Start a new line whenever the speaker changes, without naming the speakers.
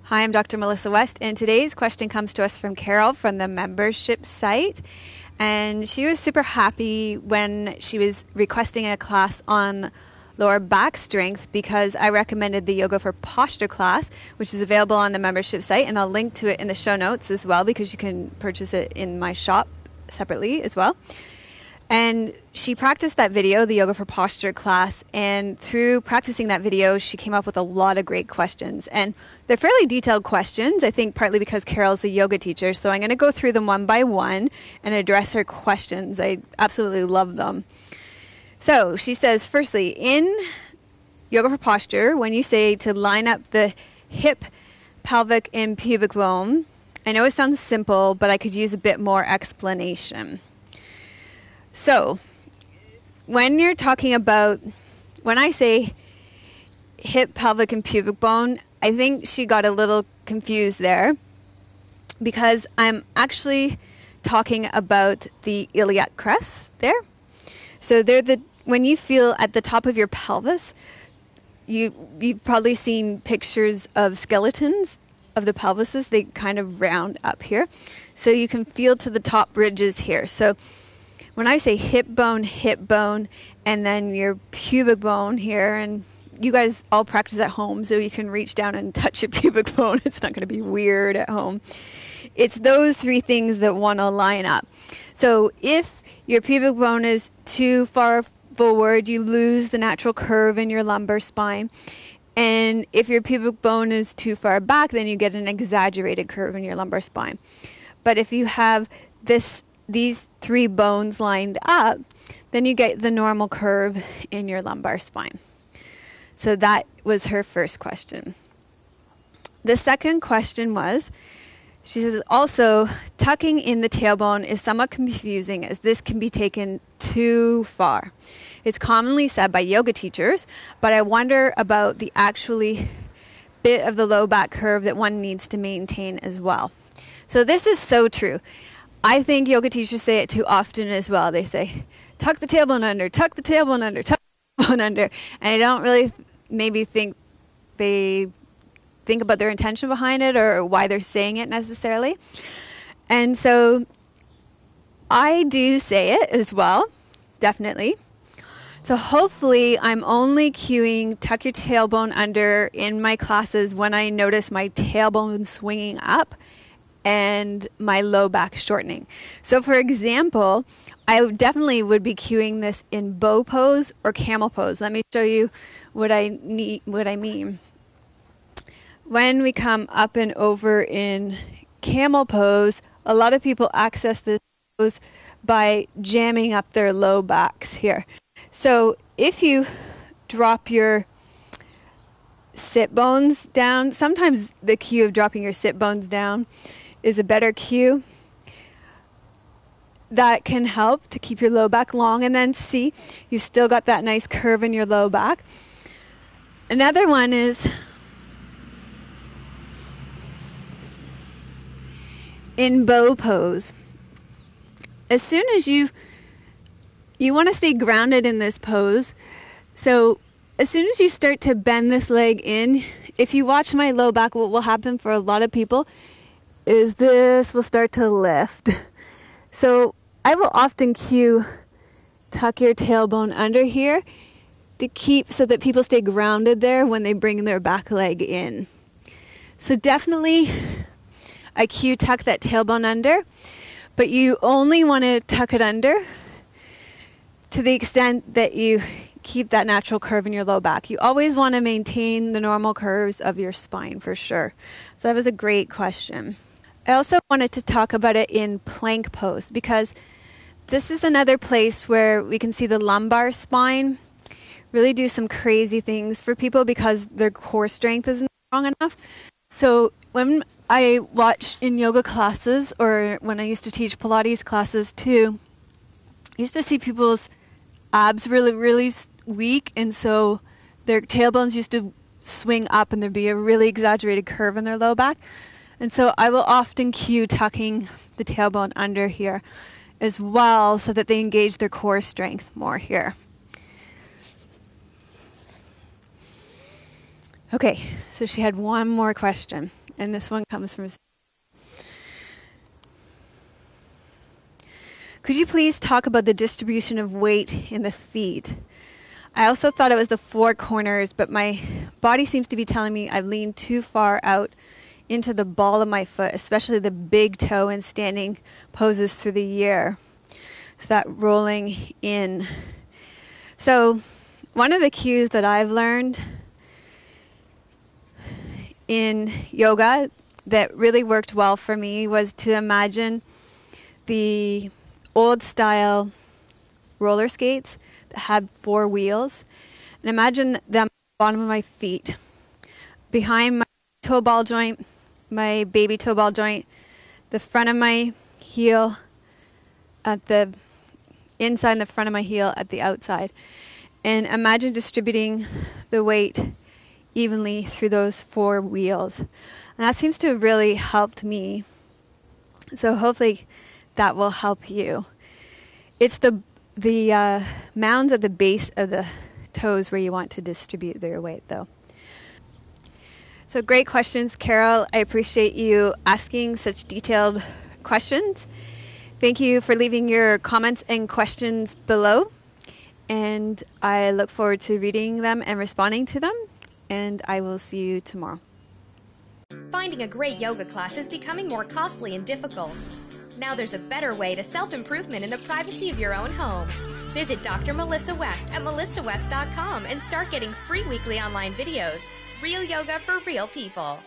Hi, I'm Dr. Melissa West, and today's question comes to us from Carol from the membership site. And she was super happy when she was requesting a class on lower back strength because I recommended the Yoga for Posture class, which is available on the membership site, and I'll link to it in the show notes as well because you can purchase it in my shop separately as well. And she practiced that video, the Yoga for Posture class, and through practicing that video, she came up with a lot of great questions. And they're fairly detailed questions, I think partly because Carol's a yoga teacher, so I'm going to go through them one by one and address her questions. I absolutely love them. So she says, firstly, in Yoga for Posture, when you say to line up the hip, pelvic, and pubic bone, I know it sounds simple, but I could use a bit more explanation. So, when you're talking about, when I say hip, pelvic, and pubic bone, I think she got a little confused there because I'm actually talking about the iliac crest there. So when you feel at the top of your pelvis, you've probably seen pictures of skeletons of the pelvises. They kind of round up here. So you can feel to the top ridges here. So when I say hip bone, and then your pubic bone here, and you guys all practice at home, so you can reach down and touch your pubic bone. It's not going to be weird at home. It's those three things that want to line up. So if your pubic bone is too far forward, you lose the natural curve in your lumbar spine. And if your pubic bone is too far back, then you get an exaggerated curve in your lumbar spine. But if you have these three bones lined up, then you get the normal curve in your lumbar spine. So that was her first question. The second question was, she says, also, tucking in the tailbone is somewhat confusing as this can be taken too far. It's commonly said by yoga teachers, but I wonder about the actually bit of the low back curve that one needs to maintain as well. So this is so true. I think yoga teachers say it too often as well. They say, tuck the tailbone under, tuck the tailbone under, tuck the tailbone under. And I don't really maybe think they think about their intention behind it or why they're saying it necessarily. And so I do say it as well, definitely. So hopefully I'm only cueing tuck your tailbone under in my classes when I notice my tailbone swinging up and my low back shortening. So for example, I definitely would be cueing this in bow pose or camel pose. Let me show you what I mean. When we come up and over in camel pose, a lot of people access this pose by jamming up their low backs here. So if you drop your sit bones down, sometimes the cue of dropping your sit bones down is a better cue. That can help to keep your low back long, and then see, you still got that nice curve in your low back. Another one is in bow pose. As soon as you want to stay grounded in this pose, so as soon as you start to bend this leg in, if you watch my low back, what will happen for a lot of people is this will start to lift. So I will often cue tuck your tailbone under here to keep so that people stay grounded there when they bring their back leg in. So definitely I cue tuck that tailbone under, but you only want to tuck it under to the extent that you keep that natural curve in your low back. You always want to maintain the normal curves of your spine for sure. So that was a great question. I also wanted to talk about it in plank pose because this is another place where we can see the lumbar spine really do some crazy things for people because their core strength isn't strong enough. So when I watch in yoga classes, or when I used to teach Pilates classes too, I used to see people's abs really weak, and so their tailbones used to swing up and there'd be a really exaggerated curve in their low back. And so I will often cue tucking the tailbone under here as well so that they engage their core strength more here. Okay, so she had one more question. And this one comes from... Could you please talk about the distribution of weight in the feet? I also thought it was the four corners, but my body seems to be telling me I've leaned too far out into the ball of my foot, especially the big toe in standing poses through the year. So that rolling in. So one of the cues that I've learned in yoga that really worked well for me was to imagine the old style roller skates that had four wheels, and imagine them at the bottom of my feet, behind my toe ball joint, my baby toe ball joint, the front of my heel at the inside and the front of my heel at the outside. And imagine distributing the weight evenly through those four wheels. And that seems to have really helped me. So hopefully that will help you. It's the mounds at the base of the toes where you want to distribute their weight, though. So great questions, Carol. I appreciate you asking such detailed questions. Thank you for leaving your comments and questions below. And I look forward to reading them and responding to them. And I will see you tomorrow.
Finding a great yoga class is becoming more costly and difficult. Now there's a better way to self-improvement in the privacy of your own home. Visit Dr. Melissa West at melissawest.com and start getting free weekly online videos. Real yoga for real people.